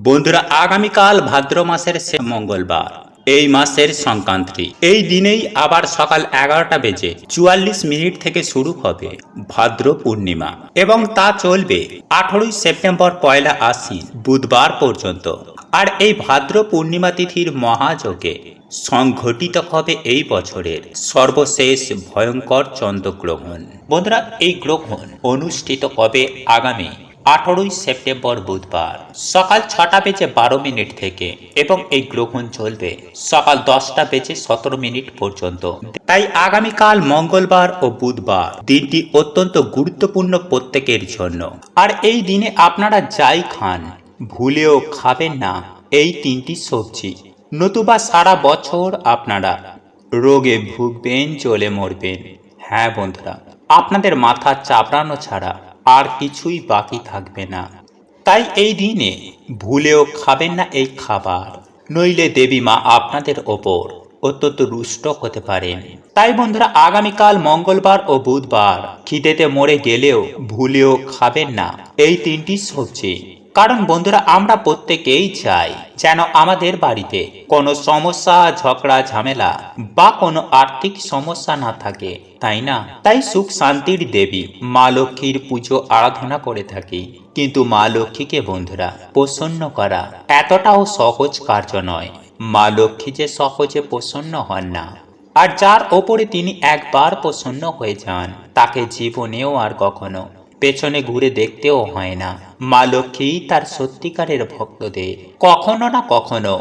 বন্ধুরা, আগামীকাল ভাদ্র মাসের মঙ্গলবার, এই মাসের সংক্রান্তি। এই দিনেই আবার সকাল 11:44 থেকে শুরু হবে ভাদ্র পূর্ণিমা এবং তা চলবে 18 সেপ্টেম্বর পয়লা আশ্বিন বুধবার পর্যন্ত। আর এই ভাদ্র পূর্ণিমা তিথির মহাযোগে সংঘটিত হবে এই বছরের সর্বশেষ ভয়ঙ্কর চন্দ্রগ্রহণ। বন্ধুরা, এই গ্রহণ অনুষ্ঠিত হবে আগামী 18 সেপ্টেম্বর বুধবার সকাল 6:12 থেকে এবং এই গ্রহণ চলবে সকাল 10:17 পর্যন্ত। তাই আগামীকাল মঙ্গলবার ও বুধবার দিনটি অত্যন্ত গুরুত্বপূর্ণ প্রত্যেকের জন্য। আর এই দিনে আপনারা যাই খান, ভুলেও খাবেন না এই তিনটি সবজি, নতুবা সারা বছর আপনারা রোগে ভুগবেন, জ্বলে মরবেন। হ্যাঁ বন্ধুরা, আপনাদের মাথা চাপড়ানো ছাড়া আর কিছুই বাকি থাকবে না। তাই এই দিনে ভুলেও খাবেন না এই খাবার, নইলে দেবী মা আপনাদের ওপর অত্যন্ত রুষ্ট হতে পারেন। তাই বন্ধুরা, আগামীকাল মঙ্গলবার ও বুধবার খিদেতে মরে গেলেও ভুলেও খাবেন না এই তিনটি সবজি। কারণ বন্ধুরা, আমরা প্রত্যেকেই চাই যেন আমাদের বাড়িতে কোনো সমস্যা, ঝগড়া, ঝামেলা বা কোনো আর্থিক সমস্যা না থাকে, তাই না? তাই সুখ শান্তির দেবী মা লক্ষ্মীর পুজো আরাধনা করে থাকি। কিন্তু মা লক্ষ্মীকে বন্ধুরা প্রসন্ন করা এতটাও সহজ কার্য নয়। মা লক্ষ্মী যে সহজে প্রসন্ন হন না, আর যার ওপরে তিনি একবার প্রসন্ন হয়ে যান তাকে জীবনেও আর কখনো পেছনে ঘুরে দেখতেও হয় না। মা লক্ষ্মী তার সত্যিকারের ভক্তদের কখনো না কখনো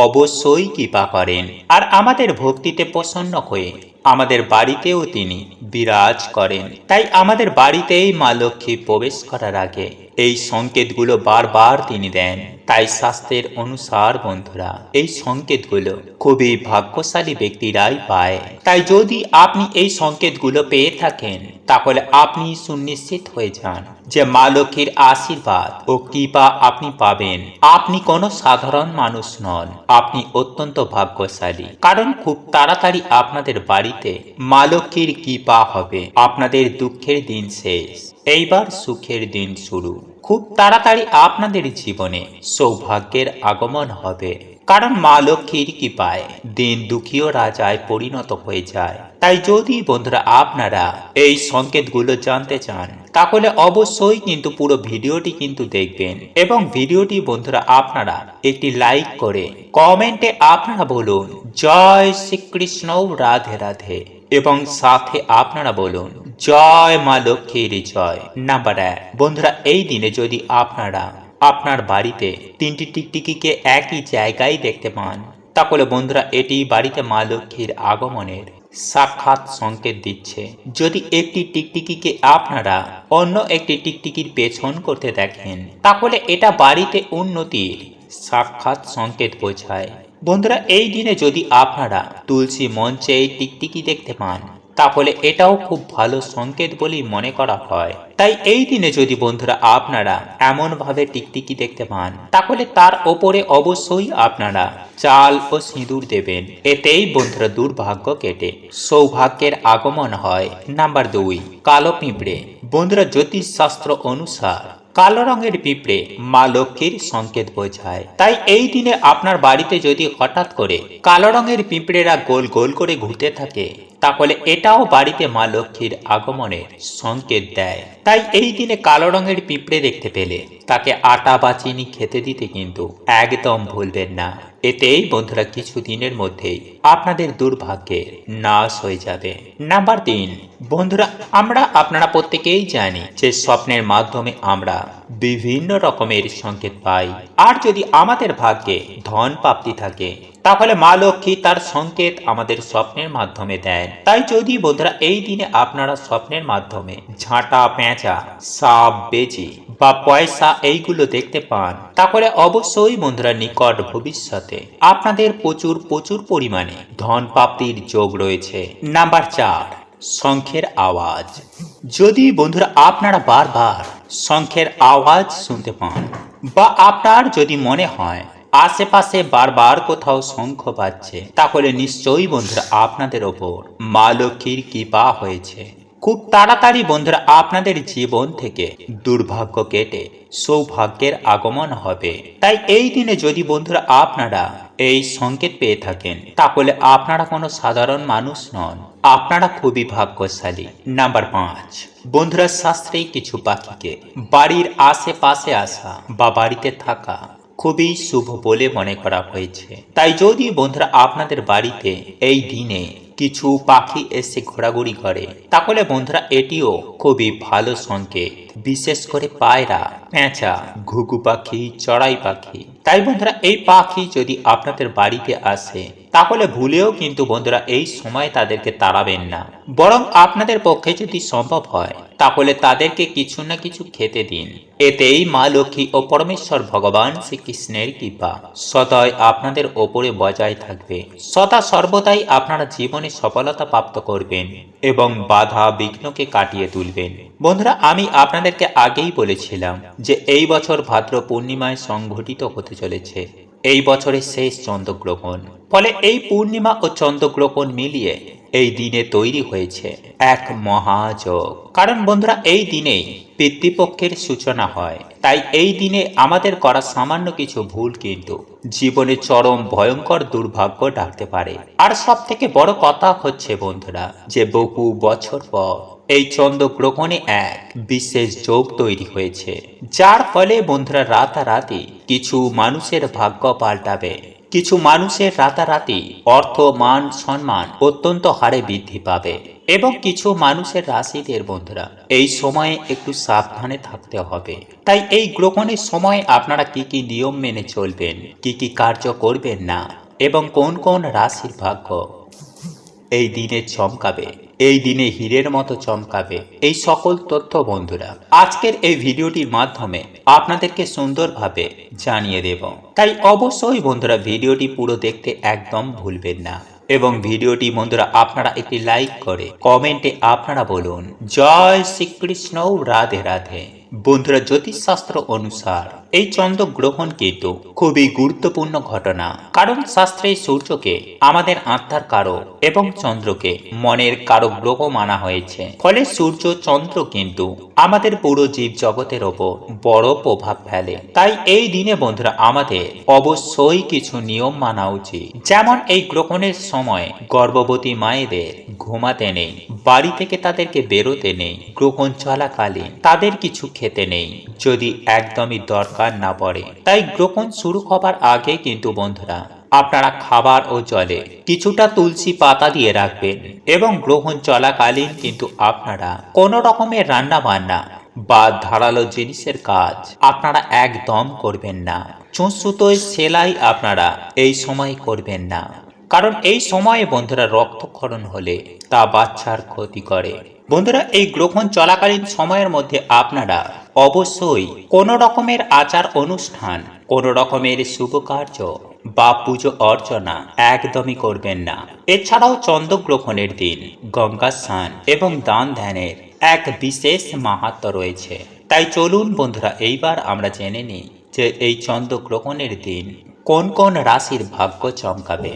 অবশ্যই কৃপা করেন, আর আমাদের ভক্তিতে প্রসন্ন হয়ে আমাদের বাড়িতেও তিনি বিরাজ করেন। তাই আমাদের বাড়িতেই মা লক্ষ্মী প্রবেশ করার আগে এই সংকেতগুলো বারবার তিনি দেন। তাই শাস্ত্রের অনুসার বন্ধুরা, এই সংকেতগুলো খুবই ভাগ্যশালী ব্যক্তিরাই পায়। তাই যদি আপনি এই সংকেতগুলো পেয়ে থাকেন, তাহলে আপনি সুনিশ্চিত হয়ে যান যে মা লক্ষ্মীর আশীর্বাদ ও কৃপা আপনি পাবেন। আপনি কোনো সাধারণ মানুষ নন, আপনি অত্যন্ত ভাগ্যশালী। কারণ খুব তাড়াতাড়ি আপনাদের বাড়িতে মা লক্ষ্মীর কৃপা হবে। আপনাদের দুঃখের দিন শেষ, এইবার সুখের দিন শুরু। খুব তাড়াতাড়ি আপনাদের জীবনে সৌভাগ্যের আগমন হবে। কারণ মা লক্ষ্মীর কৃপায় দিন দুঃখীও রাজায় পরিণত হয়ে যায়। তাই যদি বন্ধুরা আপনারা এই সংকেতগুলো জানতে চান, তাহলে অবশ্যই কিন্তু পুরো ভিডিওটি কিন্তু দেখবেন এবং ভিডিওটি বন্ধুরা আপনারা একটি লাইক করে কমেন্টে আপনারা বলুন জয় শ্রীকৃষ্ণ, রাধে রাধে, এবং সাথে আপনারা বলুন জয় মা লক্ষ্মীর জয়। নাম্বার 1, বন্ধুরা এই দিনে যদি আপনারা আপনার বাড়িতে তিনটি টিকটিকিকে একই জায়গায় দেখতে পান, তাহলে বন্ধুরা এটি বাড়িতে মা লক্ষ্মীর আগমনের সাক্ষাৎ সংকেত দিচ্ছে। যদি একটি টিকটিকিকে আপনারা অন্য একটি টিকটিকির পেছন করতে দেখেন, তাহলে এটা বাড়িতে উন্নতির সাক্ষাৎ সংকেত বোঝায়। বন্ধুরা এই দিনে যদি আপনারা তুলসী মঞ্চে এই টিকটিকি দেখতে পান, তাহলে এটাও খুব ভালো সংকেত বলেই মনে করা হয়। তাই এই দিনে যদি বন্ধুরা আপনারা এমন ভাবে টিকটিকি দেখতে পান, তাহলে তার ওপরে অবশ্যই আপনারা চাল ও সিঁদুর দেবেন। এতেই বন্ধুরা দুর্ভাগ্য কেটে সৌভাগ্যের আগমন হয়। নাম্বার 2, কালো পিঁপড়ে। বন্ধুরা জ্যোতিষ শাস্ত্র অনুসার কালো রঙের পিঁপড়ে মা লক্ষ্মীর সংকেত বোঝায়। তাই এই দিনে আপনার বাড়িতে যদি হঠাৎ করে কালো রঙের পিঁপড়েরা গোল গোল করে ঘুরতে থাকে, তাহলে এটাও বাড়িতে মা লক্ষ্মীর আগমনের সংকেত দেয়। তাই এই দিনে কালো রঙের পিঁপড়ে দেখতে পেলে তাকে আটা বা চিনি খেতে দিতে কিন্তু একদম ভুলবেন না। এতেই বন্ধুরা কিছু দিনের মধ্যেই আপনাদের দুর্ভাগ্যের নাশ হয়ে যাবে। নাম্বার 3, বন্ধুরা আপনারা প্রত্যেকেই জানি যে স্বপ্নের মাধ্যমে আমরা বিভিন্ন রকমের সংকেত পাই। আর যদি আমাদের ভাগ্যে ধন প্রাপ্তি থাকে, তাহলে মা লক্ষ্মী তার সংকেত আমাদের স্বপ্নের মাধ্যমে দেন। তাই যদি বন্ধুরা এই দিনে আপনারা স্বপ্নের মাধ্যমে ঝাঁটা, পেঁচা, সাপ, বেজি বা পয়সা এইগুলো দেখতে পান, তাহলে অবশ্যই বন্ধুরা নিকট ভবিষ্যতে আপনাদের প্রচুর পরিমাণে ধন প্রাপ্তির যোগ রয়েছে। নাম্বার 4, শঙ্খের আওয়াজ। যদি বন্ধুরা আপনারা বারবার শঙ্খের আওয়াজ শুনতে পান, বা আপনার যদি মনে হয় আশেপাশে বারবার কোথাও শঙ্খ বাজছে, তাহলে নিশ্চয়ই বন্ধুরা আপনাদের ওপর মা লক্ষ্মীর কৃপা হয়েছে। খুব তাড়াতাড়ি বন্ধুরা আপনাদের জীবন থেকে দুর্ভাগ্য কেটে সৌভাগ্যের আগমন হবে। তাই এই দিনে যদি বন্ধুরা আপনারা এই সংকেত পেয়ে থাকেন, তাহলে আপনারা কোনো সাধারণ মানুষ নন, আপনারা খুবই ভাগ্যশালী। নাম্বার 5, বন্ধুরা শাস্ত্রে কিছু পাখিকে বাড়ির আশেপাশে আসা বা বাড়িতে থাকা খুবই শুভ বলে মনে করা হয়েছে। তাই যদি বন্ধুরা আপনাদের বাড়িতে এই দিনে কিছু পাখি এসে ঘোরাঘুরি করে, তাহলে বন্ধুরা এটিও খুবই ভালো সংকেত। বিশেষ করে পায়রা, পেঁচা, ঘুঘু পাখি, চড়াই পাখি। তাই বন্ধুরা এই পাখি যদি আপনাদের বাড়িতে আসে, তাহলে ভুলেও কিন্তু বন্ধুরা এই সময় তাদেরকে তাড়াবেন না, বরং আপনাদের পক্ষে যদি সম্ভব হয় তাহলে তাদেরকে কিছু না কিছু খেতে দিন। এতেই মা লক্ষ্মী ও পরমেশ্বর ভগবান শ্রীকৃষ্ণের কৃপা সদাই আপনাদের ওপরে বজায় থাকবে। সদা সর্বদাই আপনারা জীবনে সফলতা প্রাপ্ত করবেন এবং বাধা বিঘ্নকে কাটিয়ে তুলবেন। বন্ধুরা আমি আপনাদেরকে আগেই বলেছিলাম যে এই বছর ভাদ্র পূর্ণিমায় সংঘটিত হতে চলেছে এই বছরের শেষ চন্দ্রগ্রহণ। ফলে এই পূর্ণিমা ও চন্দ্রগ্রহণ মিলিয়ে এই দিনে তৈরি হয়েছে এক মহাযোগ। কারণ বন্ধুরা এই দিনেই পিতৃপক্ষের সূচনা হয়। তাই এই দিনে আমাদের করা সামান্য কিছু ভুল কিন্তু জীবনে চরম ভয়ঙ্কর দুর্ভাগ্য ডাকতে পারে। আর সব থেকে বড় কথা হচ্ছে বন্ধুরা যে বহু বছর পর এই চন্দ্রগ্রহণে এক বিশেষ যোগ তৈরি হয়েছে, যার ফলে বন্ধুরা রাতারাতি কিছু মানুষের ভাগ্য পাল্টাবে। কিছু মানুষের রাতারাতি অর্থ, মান, সম্মান অত্যন্ত হারে বৃদ্ধি পাবে এবং কিছু মানুষের রাশিদের বন্ধুরা এই সময়ে একটু সাবধানে থাকতে হবে। তাই এই গ্রহণের সময় আপনারা কি কি নিয়ম মেনে চলবেন, কি কি কার্য করবেন না এবং কোন কোন রাশির ভাগ্য এই দিনে চমকাবে, এই দিনে হীরের মতো চমকাবে, এই সকল তথ্য বন্ধুরা আজকের এই ভিডিওটির মাধ্যমে আপনাদেরকে সুন্দরভাবে জানিয়ে দেব। তাই অবশ্যই বন্ধুরা ভিডিওটি পুরো দেখতে একদম ভুলবেন না এবং ভিডিওটি বন্ধুরা আপনারা একটি লাইক করে কমেন্টে আপনারা বলুন জয় শ্রীকৃষ্ণ, রাধে রাধে। বন্ধুরা জ্যোতিষশাস্ত্র অনুসার এই চন্দ্রগ্রহণ কিন্তু খুবই গুরুত্বপূর্ণ ঘটনা। কারণ শাস্ত্রে সূর্যকে আমাদের আত্মার কারক এবং চন্দ্রকে মনের কারক গ্রহ মানা হয়েছে। ফলে সূর্য চন্দ্র কিন্তু আমাদের পুরো জীব জগতের ওপর বড় প্রভাব ফেলে। তাই এই দিনে বন্ধুরা আমাদের অবশ্যই কিছু নিয়ম মানা উচিত। যেমন এই গ্রহণের সময় গর্ভবতী মায়েদের ঘুমাতে নেই, বাড়ি থেকে তাদেরকে বেরোতে নেই, গ্রহণ চলাকালীন তাদের কিছু খেতে নেই যদি একদমই দরকার না পড়ে। তাই গ্রহণ শুরু হবার আগে কিন্তু বন্ধুরা আপনারা খাবার ও জলে কিছুটা তুলসী পাতা দিয়ে রাখবেন এবং গ্রহণ চলাকালীন কিন্তু আপনারা কোনো রকমের রান্না বান্না বা ধারালো জিনিসের কাজ আপনারা একদম করবেন না। সুতোয় সেলাই আপনারা এই সময় করবেন না, কারণ এই সময়ে বন্ধুরা রক্তক্ষরণ হলে তা বাচ্চার ক্ষতি করে। বন্ধুরা এই গ্রহণ চলাকালীন সময়ের মধ্যে আপনারা অবশ্যই কোনো রকমের আচার অনুষ্ঠান, কোনো রকমের শুভ কার্য বা পুজো অর্চনা একদমই করবেন না। এছাড়াও চন্দ্রগ্রহণের দিন গঙ্গা স্নান এবং দান ধ্যানের এক বিশেষ মাহাত্ম্য রয়েছে। তাই চলুন বন্ধুরা এইবার আমরা জেনে নিই যে এই চন্দ্রগ্রহণের দিন কোন কোন রাশির ভাগ্য চমকাবে।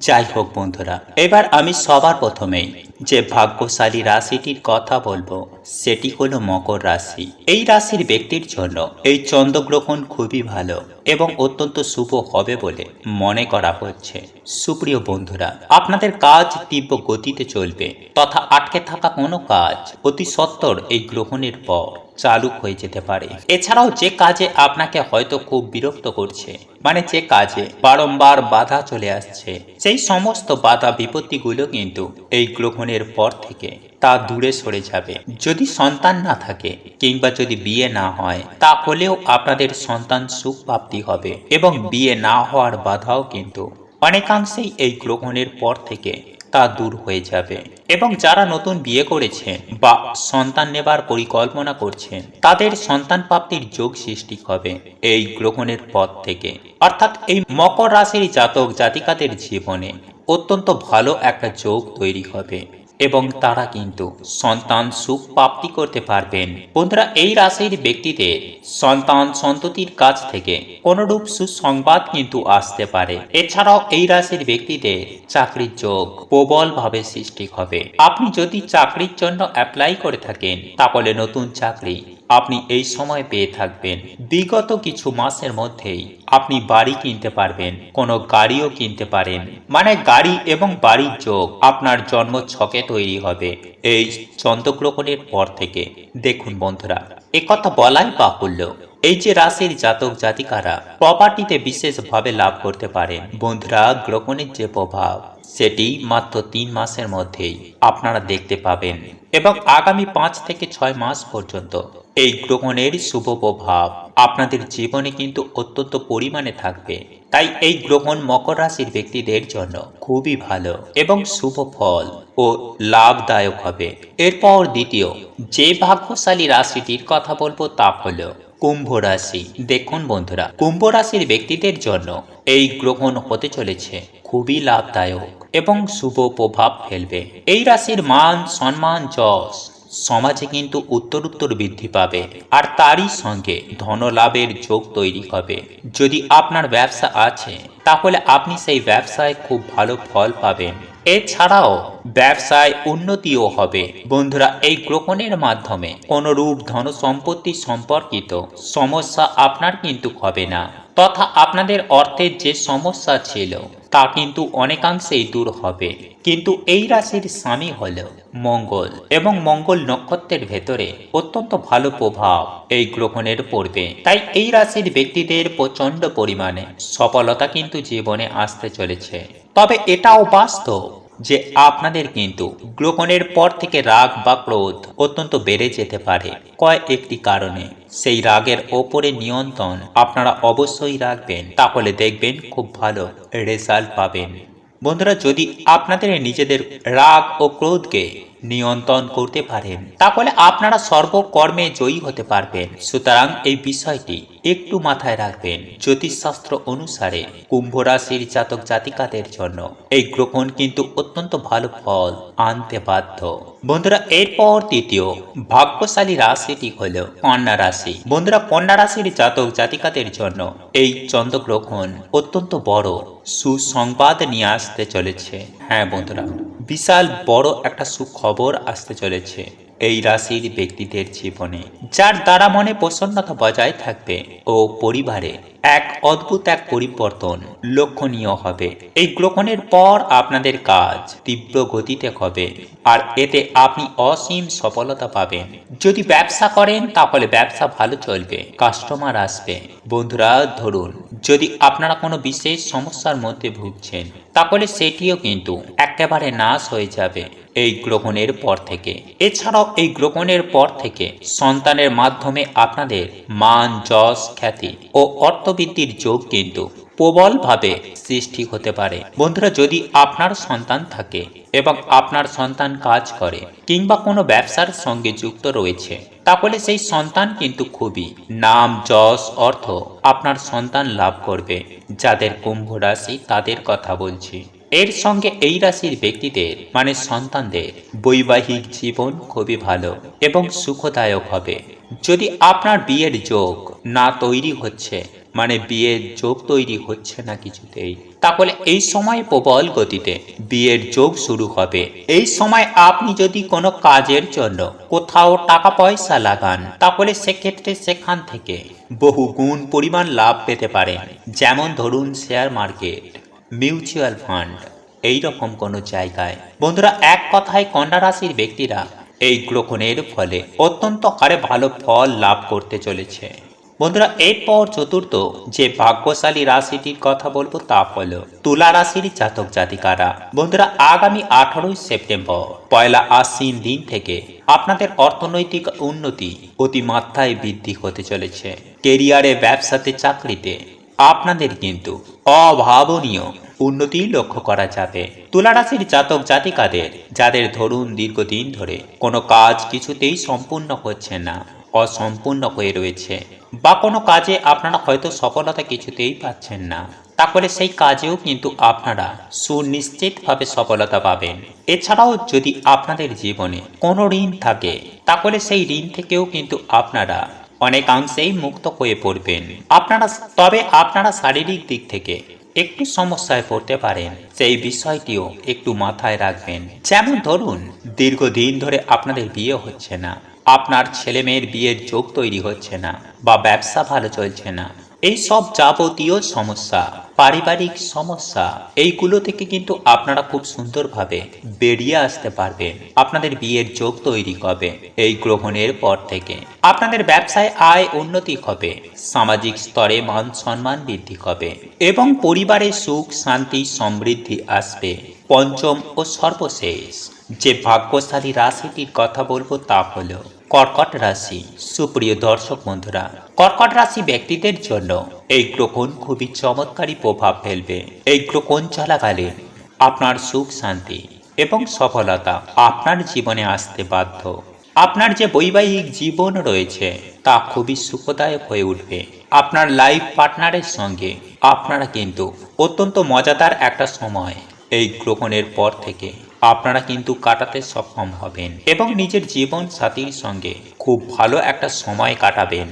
যাই হোক বন্ধুরা, এবার আমি সবার প্রথমেই যে ভাগ্যশালী রাশিটির কথা বলবো সেটি হলো মকর রাশি। এই রাশির ব্যক্তির জন্য এই চন্দ্রগ্রহণ খুবই ভালো এবং অত্যন্ত শুভ হবে বলে মনে করা হচ্ছে। সুপ্রিয় বন্ধুরা, আপনাদের কাজ তীব্র গতিতে চলবে তথা আটকে থাকা কোনো কাজ অতি সত্বর এই গ্রহণের পর চালু হয়ে যেতে পারে। এছাড়াও যে কাজে আপনাকে হয়তো খুব বিরক্ত করছে, মানে যে কাজে বারংবার বাধা চলে আসছে, সেই সমস্ত বাধা বিপত্তিগুলো কিন্তু এই গ্রহণের পর থেকে তা দূরে সরে যাবে। যদি সন্তান না থাকে কিংবা যদি বিয়ে না হয়, তাহলেও আপনাদের সন্তান সুখ প্রাপ্তি হবে এবং বিয়ে না হওয়ার বাধাও কিন্তু অনেকাংশেই এই গ্রহণের পর থেকে তা দূর হয়ে যাবে। এবং যারা নতুন বিয়ে করেছেন বা সন্তান নেবার পরিকল্পনা করছেন, তাদের সন্তান প্রাপ্তির যোগ সৃষ্টি হবে এই গ্রহণের পর থেকে। অর্থাৎ এই মকর রাশির জাতক জাতিকাদের জীবনে অত্যন্ত ভালো একটা যোগ তৈরি হবে এবং তারা কিন্তু সন্তান সুখ প্রাপ্তি করতে পারবেন। বন্ধুরা, এই রাশির ব্যক্তিদের সন্তান সন্ততির কাছ থেকে কোনরূপ সুসংবাদ কিন্তু আসতে পারে। এছাড়াও এই রাশির ব্যক্তিদের চাকরির যোগ প্রবলভাবে সৃষ্টি হবে। আপনি যদি চাকরির জন্য অ্যাপ্লাই করে থাকেন তাহলে নতুন চাকরি আপনি এই সময় পেয়ে থাকবেন। বিগত কিছু মাসের মধ্যেই আপনি বাড়ি কিনতে পারবেন, কোনো গাড়িও কিনতে পারেন। মানে গাড়ি এবং বাড়ির যোগ আপনার জন্ম ছকে তৈরি হবে এই চন্দ্রগ্রহণের পর থেকে। দেখুন বন্ধুরা, একথা বলাই বাহুল্য, এই যে রাশির জাতক জাতিকারা প্রপার্টিতে বিশেষভাবে লাভ করতে পারেন। বন্ধুরা, গ্রহণের যে প্রভাব সেটি মাত্র 3 মাসের মধ্যেই আপনারা দেখতে পাবেন এবং আগামী 5 থেকে 6 মাস পর্যন্ত এই গ্রহণের শুভ প্রভাব আপনাদের জীবনে কিন্তু অত্যন্ত পরিমাণে থাকবে। তাই এই গ্রহণ মকর রাশির ব্যক্তিদের জন্য খুবই ভালো এবং শুভ ফল ও লাভদায়ক হবে। এরপর দ্বিতীয় যে ভাগ্যশালী রাশিটির কথা বলবো তা হলো কুম্ভ রাশি। দেখুন বন্ধুরা, কুম্ভ রাশির ব্যক্তিদের জন্য এই গ্রহণ হতে চলেছে খুবই লাভদায়ক এবং শুভ প্রভাব ফেলবে। এই রাশির মান সম্মান যশ সমাজে কিন্তু উত্তরোত্তর বৃদ্ধি পাবে আর তারই সঙ্গে ধনলাভের যোগ তৈরি হবে। যদি আপনার ব্যবসা আছে তাহলে আপনি সেই ব্যবসায় খুব ভালো ফল পাবেন। এছাড়াও ব্যবসায় উন্নতিও হবে। বন্ধুরা, এই গ্রহণের মাধ্যমে কোনরূপ ধন সম্পত্তি সম্পর্কিত সমস্যা আপনার কিন্তু হবে না, তথা আপনাদের অর্থের যে সমস্যা ছিল তা কিন্তু অনেকাংশেই দূর হবে। কিন্তু এই রাশির স্বামী হল মঙ্গল এবং মঙ্গল নক্ষত্রের ভেতরে অত্যন্ত ভালো প্রভাব এই গ্রহণের পড়বে। তাই এই রাশির ব্যক্তিদের প্রচন্ড পরিমাণে সফলতা কিন্তু জীবনে আসতে চলেছে। তবে এটাও বাস্তব যে আপনাদের কিন্তু গ্রহণের পর থেকে রাগ বা ক্রোধ অত্যন্ত বেড়ে যেতে পারে কয়েকটি কারণে। সেই রাগের ওপরে নিয়ন্ত্রণ আপনারা অবশ্যই রাখবেন, তাহলে দেখবেন খুব ভালো রেজাল্ট পাবেন। বন্ধুরা, যদি আপনাদের নিজেদের রাগ ও ক্রোধকে নিয়ন্ত্রণ করতে পারেন তাহলে আপনারা সর্বকর্মে জয়ী হতে পারবেন। সুতরাং এই বিষয়টি একটু মাথায় রাখবেন। জ্যোতিষশাস্ত্র অনুসারে কুম্ভ রাশির জাতক জাতিকাদের জন্য এই গ্রহণ কিন্তু অত্যন্ত ভালো ফল আনতে বাধ্য। বন্ধুরা, এরপর তৃতীয় ভাগ্যশালী রাশিটি হল কন্যা রাশি। বন্ধুরা, কন্যা রাশির জাতক জাতিকাদের জন্য এই চন্দ্রগ্রহণ অত্যন্ত বড় সুসংবাদ নিয়ে আসতে চলেছে। হ্যাঁ বন্ধুরা, বিশাল বড় একটা সুখবর আসতে চলেছে এই রাশির ব্যক্তিদের জীবনে, যার দ্বারা মনে প্রসন্নতা বজায় থাকবে ও পরিবারে এক অদ্ভুত এক পরিবর্তন লক্ষণীয় হবে। এই গ্রহণের পর আপনাদের কাজ তীব্র গতিতে হবে আর এতে আপনি অসীম সফলতা পাবেন। যদি ব্যবসা করেন তাহলে ব্যবসা ভালো চলবে, কাস্টমার আসবে। বন্ধুরা, ধরুন যদি আপনারা কোনো বিশেষ সমস্যার মধ্যে ভুগছেন তাহলে সেটিও কিন্তু একেবারে নাশ হয়ে যাবে এই গ্রহণের পর থেকে। এছাড়াও এই গ্রহণের পর থেকে সন্তানের মাধ্যমে আপনাদের মান যশ খ্যাতি ও অর্থবৃদ্ধির যোগ কিন্তু প্রবলভাবে সৃষ্টি হতে পারে। বন্ধুরা, যদি আপনার সন্তান থাকে এবং আপনার সন্তান কাজ করে কিংবা কোনো ব্যবসার সঙ্গে যুক্ত রয়েছে তাহলে সেই সন্তান কিন্তু খুবই নাম যশ অর্থ আপনার সন্তান লাভ করবে। যাদের কুম্ভ রাশি তাদের কথা বলছি। এর সঙ্গে এই রাশির ব্যক্তিদের মানে সন্তানদের বৈবাহিক জীবন খুবই ভালো এবং সুখদায়ক হবে। যদি আপনার বিয়ের যোগ না তৈরি হচ্ছে, মানে বিয়ের যোগ তৈরি হচ্ছে না কিছুতেই, তাহলে এই সময় প্রবল গতিতে বিয়ের যোগ শুরু হবে। এই সময় আপনি যদি কোনো কাজের জন্য কোথাও টাকা পয়সা লাগান তাহলে সেক্ষেত্রে সেখান থেকে বহু গুণ পরিমাণ লাভ পেতে পারেন। যেমন ধরুন শেয়ার মার্কেট, মিউচুয়াল ফান্ড, এইরকম কোনো জায়গায়। বন্ধুরা, এক কথায় কন্যা রাশির ব্যক্তিরা এই গ্রহণের ফলে অত্যন্ত হারে ভালো ফল লাভ করতে চলেছে। বন্ধুরা, এরপর চতুর্থ যে ভাগ্যশালী রাশিটির কথা বলবো তা হলো তুলা রাশির জাতক জাতিকারা। বন্ধুরা, আগামী 18 সেপ্টেম্বর পয়লা আশ্বিন দিন থেকে আপনাদের অর্থনৈতিক উন্নতি অতিমাত্রায় বৃদ্ধি হতে চলেছে। কেরিয়ারে, ব্যবসাতে, চাকরিতে আপনাদের কিন্তু অভাবনীয় উন্নতি লক্ষ্য করা যাবে। তুলা রাশির জাতক জাতিকাদের যাদের ধরুন দীর্ঘদিন ধরে কোনো কাজ কিছুতেই সম্পূর্ণ হচ্ছে না, অসম্পূর্ণ হয়ে রয়েছে, বা কোনো কাজে আপনারা হয়তো সফলতা কিছুতেই পাচ্ছেন না, তাহলে সেই কাজেও কিন্তু আপনারা সুনিশ্চিতভাবে সফলতা পাবেন। এছাড়াও যদি আপনাদের জীবনে কোনো ঋণ থাকে, তাহলে সেই ঋণ থেকেও কিন্তু আপনারা অনেকাংশেই মুক্ত হয়ে পড়বেন। তবে আপনারা শারীরিক দিক থেকে একটু সমস্যায় পড়তে পারেন, সেই বিষয়টিও একটু মাথায় রাখবেন। যেমন ধরুন, দীর্ঘদিন ধরে আপনাদের বিয়ে হচ্ছে না, আপনার ছেলে মেয়ের বিয়ের যোগ তৈরি হচ্ছে না, বা ব্যবসা ভালো চলছে না, এই সব যাবতীয় সমস্যা, পারিবারিক সমস্যা, এইগুলো থেকে কিন্তু আপনারা খুব সুন্দরভাবে বেরিয়ে আসতে পারবেন। আপনাদের বিয়ের যোগ তৈরি হবে এই গ্রহণের পর থেকে। আপনাদের ব্যবসায় আয় উন্নতি হবে, সামাজিক স্তরে মান সম্মান বৃদ্ধি হবে এবং পরিবারে সুখ শান্তি সমৃদ্ধি আসবে। পঞ্চম ও সর্বশেষ যে ভাগ্যশালী রাশিটির কথা বলবো তা হলো কর্কট রাশি। সুপ্রিয় দর্শক বন্ধুরা, কর্কট রাশি ব্যক্তিদের জন্য এই গ্রহণ খুবই চমৎকারী প্রভাব ফেলবে। এই গ্রহণ চলাকালীন আপনার সুখ শান্তি এবং সফলতা আপনার জীবনে আসতে বাধ্য। আপনার যে বৈবাহিক জীবন রয়েছে তা খুবই সুখদায়ক হয়ে উঠবে। আপনার লাইফ পার্টনারের সঙ্গে আপনারা কিন্তু অত্যন্ত মজাদার একটা সময় এই গ্রহণের পর থেকে আপনারা কিন্তু কাটাতে সক্ষম হবেন এবং নিজের জীবন সাথীর সঙ্গে খুব ভালো একটা সময় কাটাবেন।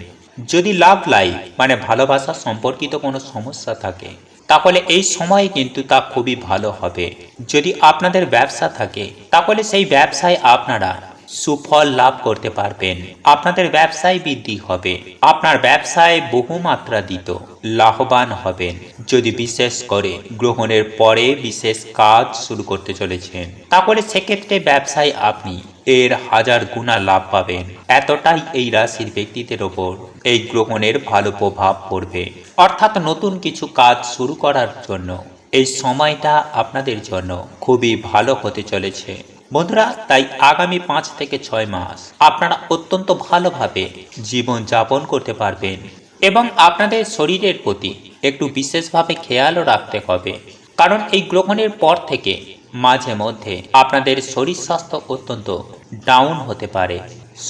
যদি লাভ লাইফ মানে ভালোবাসা সম্পর্কিত কোনো সমস্যা থাকে, তাহলে এই সময়ে কিন্তু তা খুবই ভালো হবে। যদি আপনাদের ব্যবসা থাকে, তাহলে সেই ব্যবসায় আপনারা সুফল লাভ করতে পারবেন। আপনাদের ব্যবসায় বৃদ্ধি হবে, আপনার ব্যবসায় বহুমাত্রাদিত লাভবান হবেন। যদি বিশেষ করে গ্রহণের পরে বিশেষ কাজ শুরু করতে চলেছেন, তাহলে সেক্ষেত্রে ব্যবসায় আপনি এর 1000 গুণা লাভ পাবেন। এতটাই এই রাশির ব্যক্তিদের ওপর এই গ্রহণের ভালো প্রভাব পড়বে। অর্থাৎ নতুন কিছু কাজ শুরু করার জন্য এই সময়টা আপনাদের জন্য খুবই ভালো হতে চলেছে বন্ধুরা। তাই আগামী 5 থেকে 6 মাস আপনারা অত্যন্ত ভালোভাবে জীবন যাপন করতে পারবেন এবং আপনাদের শরীরের প্রতি একটু বিশেষভাবে খেয়ালও রাখতে হবে, কারণ এই গ্রহণের পর থেকে মাঝে মধ্যে আপনাদের শরীর স্বাস্থ্য অত্যন্ত ডাউন হতে পারে,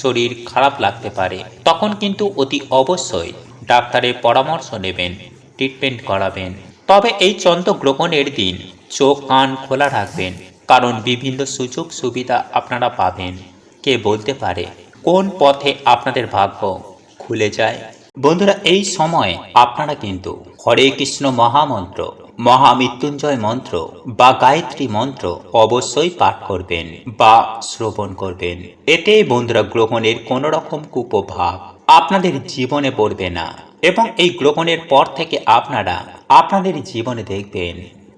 শরীর খারাপ লাগতে পারে। তখন কিন্তু অতি অবশ্যই ডাক্তারের পরামর্শ নেবেন, ট্রিটমেন্ট করাবেন। তবে এই চন্দ্রগ্রহণের দিন চোখ কান খোলা রাখবেন, কারণ বিভিন্ন সুযোগ সুবিধা আপনারা পাবেন। কে বলতে পারে কোন পথে আপনাদের ভাগ্য খুলে যায়। বন্ধুরা, এই সময় আপনারা কিন্তু হরে কৃষ্ণ মহামন্ত্র, মহামৃত্যুঞ্জয় মন্ত্র বা গায়ত্রী মন্ত্র অবশ্যই পাঠ করবেন বা শ্রবণ করবেন। এতে বন্ধুরা গ্রহণের কোনো রকম কুপ্রভাব আপনাদের জীবনে পড়বে না এবং এই গ্রহণের পর থেকে আপনারা আপনাদের জীবনে দেখবেন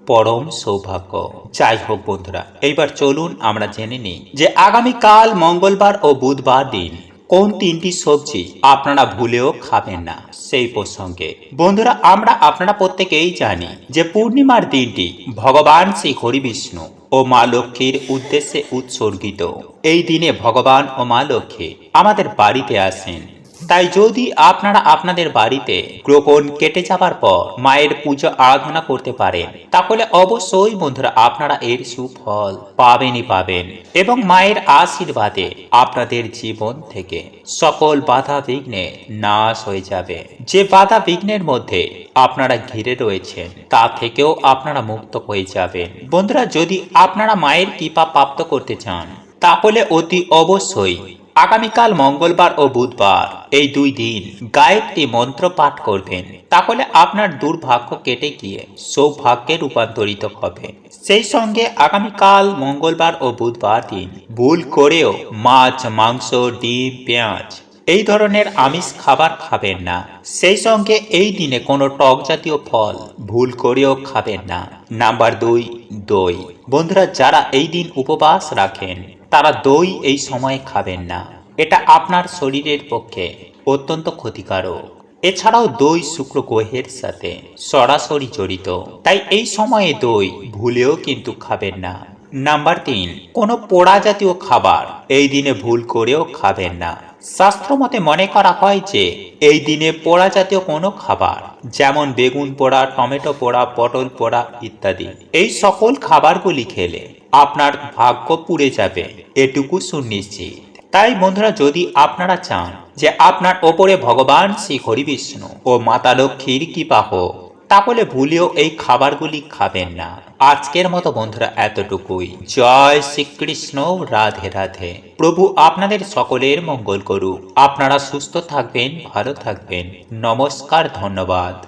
পরম সৌভাগ্য। যাই হোক বন্ধুরা, এইবার চলুন আমরা জেনে নিই যে আগামীকাল মঙ্গলবার ও বুধবার দিন কোন 3টি সবজি আপনারা ভুলেও খাবেন না সেই প্রসঙ্গে। বন্ধুরা, আপনারা প্রত্যেকেই জানি যে পূর্ণিমার দিনটি ভগবান শ্রী হরি বিষ্ণু ও মা লক্ষ্মীর উদ্দেশ্যে উৎসর্গিত। এই দিনে ভগবান ও মা লক্ষ্মী আমাদের বাড়িতে আসেন। তাই যদি আপনারা আপনাদের বাড়িতে গ্রহণ কেটে যাবার পর মায়ের পূজা আরাধনা করতে পারেন, তাহলে অবশ্যই বন্ধুরা আপনারা এর সুফল পাবেনই পাবেন এবং মায়ের আশীর্বাদে আপনাদের জীবন থেকে সকল বাধা বিঘ্নে নাশ হয়ে যাবে। যে বাধা বিঘ্নের মধ্যে আপনারা ঘিরে রয়েছেন তা থেকেও আপনারা মুক্ত হয়ে যাবেন। বন্ধুরা, যদি আপনারা মায়ের কৃপা প্রাপ্ত করতে চান, তাহলে অতি অবশ্যই আগামীকাল মঙ্গলবার ও বুধবার এই 2 দিন গায়ত্রী মন্ত্র পাঠ করবেন। তাহলে আপনার দুর্ভাগ্য কেটে গিয়ে সৌভাগ্যে রূপান্তরিত হবে। সেই সঙ্গে আগামীকাল মঙ্গলবার ও বুধবার দিন ভুল করেও মাছ মাংস ডিম পেঁয়াজ এই ধরনের আমিষ খাবার খাবেন না। সেই সঙ্গে এই দিনে কোনো টক জাতীয় ফল ভুল করেও খাবেন না। নাম্বার 2, দই। বন্ধুরা, যারা এই দিন উপবাস রাখেন তারা দই এই সময় খাবেন না, এটা আপনার শরীরের পক্ষে অত্যন্ত ক্ষতিকারক। এছাড়াও দই শুক্র গ্রহের সাথে সরাসরি জড়িত, তাই এই সময়ে দই ভুলেও কিন্তু খাবেন না। নাম্বার 3, কোনো পোড়া জাতীয় খাবার এই দিনে ভুল করেও খাবেন না। শাস্ত্র মতে মনে করা হয় যে এই দিনে পোড়া জাতীয় কোনো খাবার, যেমন বেগুন পোড়া, টমেটো পোড়া, পটল পোড়া ইত্যাদি, এই সকল খাবারগুলি খেলে আপনার ভাগ্য পুড়ে যাবে, এটুকু সুনিশ্চিত। তাই বন্ধুরা, যদি আপনারা চান যে আপনার ওপরে ভগবান শ্রী হরি বিষ্ণু ও মাতা লক্ষ্মীর কৃপা হোক, তাহলে ভুলেও এই খাবারগুলি খাবেন না। আজকের মতো বন্ধুরা এতটুকুই। জয় শ্রীকৃষ্ণ, রাধে রাধে। প্রভু আপনাদের সকলের মঙ্গল করুক। আপনারা সুস্থ থাকবেন, ভালো থাকবেন। নমস্কার, ধন্যবাদ।